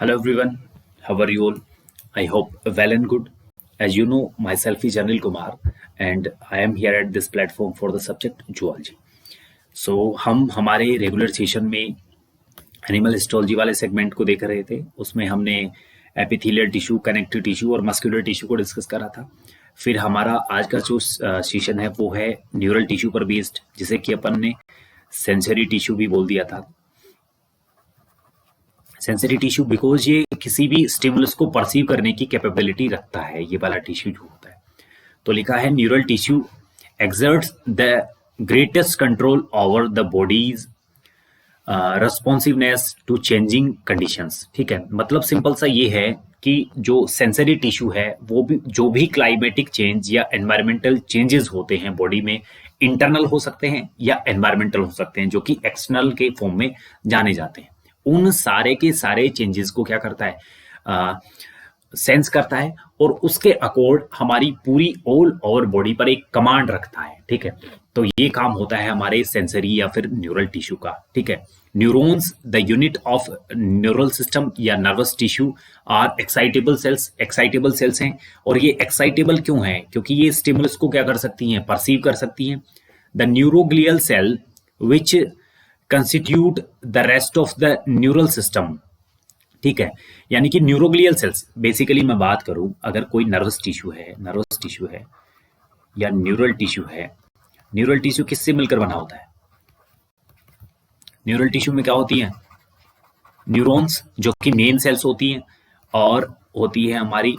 Hello everyone, how are you all? I hope well and good. As you know, myself is Anil Kumar and I am here at this platform for the subject zoology. So हम हमारे regular session में animal histology वाले segment को देख रहे थे। उसमें हमने एपिथेलियल टिश्यू, कनेक्टिव टिश्यू और मस्कुलर टिश्यू को डिस्कस करा था। फिर हमारा आज का जो सेशन है वो है न्यूरल टिश्यू पर बेस्ड, जिसे कि अपन ने सेंसरी टिश्यू भी बोल दिया था। सेंसरी टिश्यू बिकॉज ये किसी भी स्टिमुलस को परसीव करने की कैपेबिलिटी रखता है, ये वाला टिश्यू जो होता है। तो लिखा है neural tissue exerts the greatest control over the body's responsiveness to changing conditions। ठीक है, मतलब सिंपल सा ये है कि जो सेंसरी टिश्यू है वो भी जो भी क्लाइमेटिक चेंज या एनवायरमेंटल चेंजेस होते हैं बॉडी में, इंटरनल हो सकते हैं या एनवायरमेंटल हो सकते हैं, जो कि एक्सटर्नल के फॉर्म में जाने जाते हैं। उन सारे के सारे चेंजेस को क्या करता है, सेंस करता है और उसके अकॉर्ड हमारी पूरी ऑल ओवर बॉडी पर एक कमांड रखता है। ठीक है, तो ये काम होता है हमारे सेंसरी या फिर न्यूरल टिश्यू का। ठीक है, neurons the unit of neural system या nervous tissue are excitable cells. Excitable cells हैं और ये एक्साइटेबल क्यों है? क्योंकि ये स्टिमुलस को क्या कर सकती हैं, परसीव कर सकती हैं। The neuroglial cell which constitute the rest of the neural system. ठीक है, यानी कि न्यूरोग्लियल सेल्स, बेसिकली मैं बात करूं, अगर कोई नर्वस टिश्यू है या न्यूरल टिश्यू है, न्यूरल टिश्यू किससे मिलकर बना होता है? न्यूरल टिश्यू में क्या होती है? न्यूरॉन्स, जो कि मेन सेल्स होती हैं, और होती है हमारी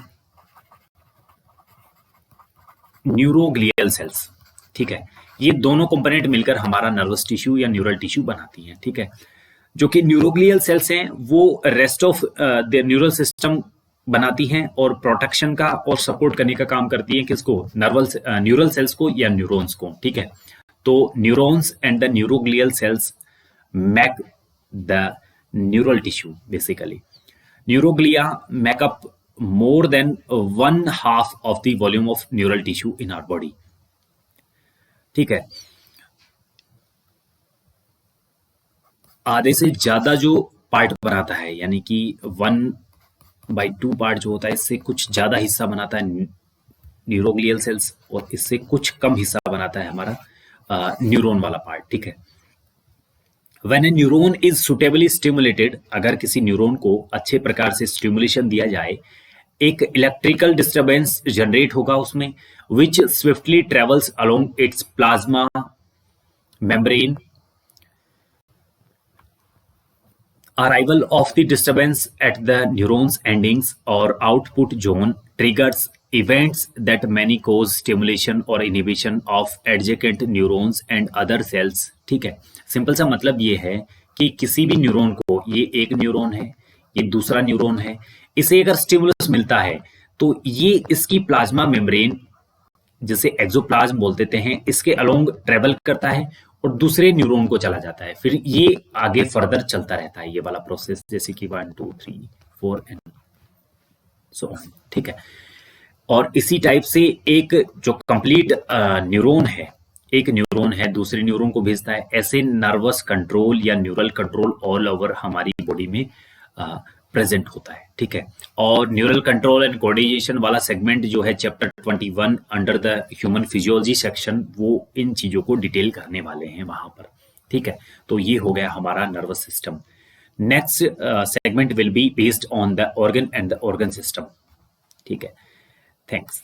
न्यूरोग्लियल सेल्स। ठीक है, ये दोनों कंपोनेंट मिलकर हमारा नर्वस टिश्यू या न्यूरल टिश्यू बनाती हैं। ठीक है, जो कि न्यूरोग्लियल सेल्स हैं वो rest of the neural system बनाती हैं और प्रोटेक्शन का और सपोर्ट करने का काम करती हैं। किसको? न्यूरल सेल्स को या न्यूरॉन्स को। ठीक है, तो neurons and the neuroglial sales make the neural tissue. Basically neuroglia make up more than 1/2 of the volume of neural tissue in our body। ठीक है, आधे से ज्यादा जो पार्ट बनाता है, यानी कि 1/2 पार्ट जो होता है, इससे कुछ ज्यादा हिस्सा बनाता है न्यूरोग्लियल सेल्स और इससे कुछ कम हिस्सा बनाता है हमारा न्यूरॉन वाला पार्ट। ठीक है, When a neuron is suitably stimulated, अगर किसी न्यूरॉन को अच्छे प्रकार से स्टिमुलेशन दिया जाए, एक इलेक्ट्रिकल डिस्टर्बेंस जनरेट होगा उसमें, which swiftly travels along its plasma membrane. Arrival of the disturbance at the neuron's endings or output zone triggers events that may cause stimulation or inhibition of adjacent neurons and other cells। ठीक है, simple सा मतलब ये है कि किसी भी neuron को, ये एक न्यूरॉन है, ये दूसरा न्यूरॉन है, इसे अगर स्टिमुलस मिलता है तो ये इसकी प्लाज्मा मेम्ब्रेन, जिसे एक्सोप्लाज्म बोल देते हैं, इसके अलोंग ट्रेवल करता है और दूसरे न्यूरॉन को चला जाता है। फिर ये आगे फर्दर चलता रहता है, ये वाला प्रोसेस, जैसे कि 1 2 3 4 एंड सो ऑन। ठीक है, और इसी टाइप से एक जो कंप्लीट न्यूरॉन है, एक न्यूरॉन है दूसरे न्यूरॉन को भेजता है। ऐसे नर्वस कंट्रोल या न्यूरल कंट्रोल ऑल ओवर हमारी बॉडी में प्रेजेंट होता है। ठीक है, और न्यूरल कंट्रोल एंड कोऑर्डिनेशन वाला सेगमेंट जो है chapter 21 under the human physiology section, वो इन चीजों को डिटेल करने वाले हैं वहां पर। ठीक है, तो ये हो गया हमारा nervous system. Next segment will be based on the organ and the organ system. ठीक है, थैंक्स।